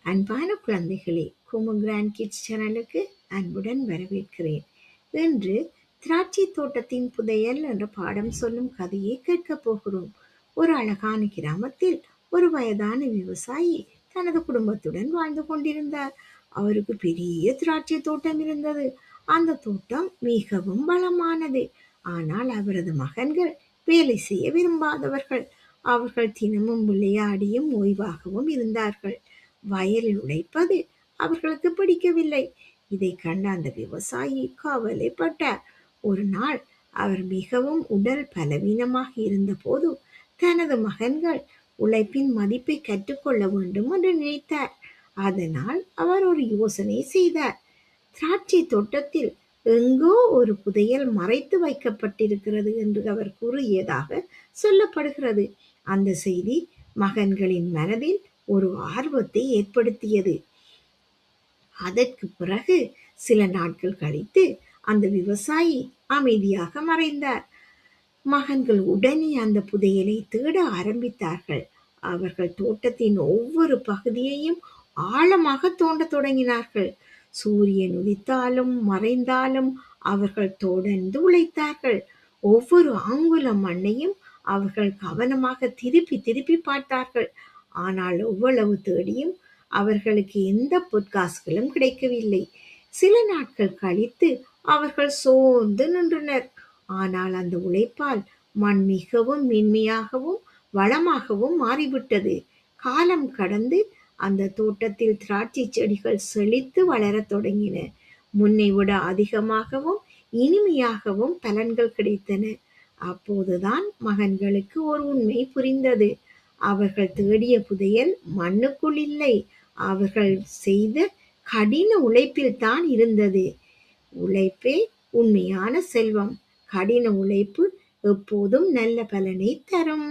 அன்பான குழந்தைகளே, குமு grand kids சேனலுக்கு அன்புடன் வரவேற்கிறேன். இன்று திராட்சை தோட்டத்தின் புதையல் என்ற பாடம் சொல்லும் கதையை கேட்கப் போகிறோம். ஒரு அழகான கிராமத்தில் ஒரு வயதான விவசாயி தனது குடும்பத்துடன் வாழ்ந்து கொண்டிருந்தார். அவருக்கு பெரிய திராட்சை தோட்டம் இருந்தது. அந்த தோட்டம் மிகவும் பலமானது. ஆனால் அவரது மகன்கள் வேலை செய்ய விரும்பாதவர்கள். அவர்கள் தினமும் விளையாடியும் ஓய்வாகவும் இருந்தார்கள். வயலில் உழைப்பது அவர்களுக்கு பிடிக்கவில்லை. இதை கண்ட அந்த விவசாயி கவலைப்பட்டார். ஒரு நாள் அவர் மிகவும் உடல் பலவீனமாக இருந்தபோது தனது மகன்கள் உழைப்பின் மதிப்பை கற்றுக்கொள்ள வேண்டும் என்று நினைத்தார். அதனால் அவர் ஒரு யோசனை செய்தார். திராட்சை தோட்டத்தில் எங்கோ ஒரு புதையல் மறைத்து வைக்கப்பட்டிருக்கிறது என்று அவர் கூறியதாக சொல்லப்படுகிறது. அந்த செய்தி மகன்களின் மனதில் ஒரு ஆர்வத்தை ஏற்படுத்தியது. அதற்கு பிறகு சில நாட்கள் கழித்து அந்த விவசாயி அமைதியாக மறைந்தார். மகன்கள் உடனே அந்த புதையலை தேட ஆரம்பித்தார்கள். அவர்கள் தோட்டத்தின் ஒவ்வொரு பகுதியையும் ஆழமாக தோண்டத் தொடங்கினார்கள். சூரியன் உதித்தாலும் மறைந்தாலும் அவர்கள் தொடர்ந்து உழைத்தார்கள். ஒவ்வொரு அங்குல மண்ணையும் அவர்கள் கவனமாக திருப்பி திருப்பி பார்த்தார்கள். ஆனால் எவ்வளவு தேடியும் அவர்களுக்கு எந்த பொற்காசுகளும் கிடைக்கவில்லை. சில நாட்கள் கழித்து அவர்கள் சோர்ந்து நின்றனர். ஆனால் அந்த உழைப்பால் மண் மிகவும் மென்மையாகவும் வளமாகவும் மாறிவிட்டது. காலம் கடந்து அந்த தோட்டத்தில் திராட்சை செடிகள் செழித்து வளரத் தொடங்கின. முன்னை விட அதிகமாகவும் இனிமையாகவும் பலன்கள் கிடைத்தன. அப்போதுதான் மகன்களுக்கு ஒரு உண்மை புரிந்தது. அவர்கள் தேடிய புதையல் மண்ணுக்குள் இல்லை, அவர்கள் செய்த கடின உழைப்பில் தான் இருந்தது. உழைப்பே உண்மையான செல்வம். கடின உழைப்பு எப்போதும் நல்ல பலனை தரும்.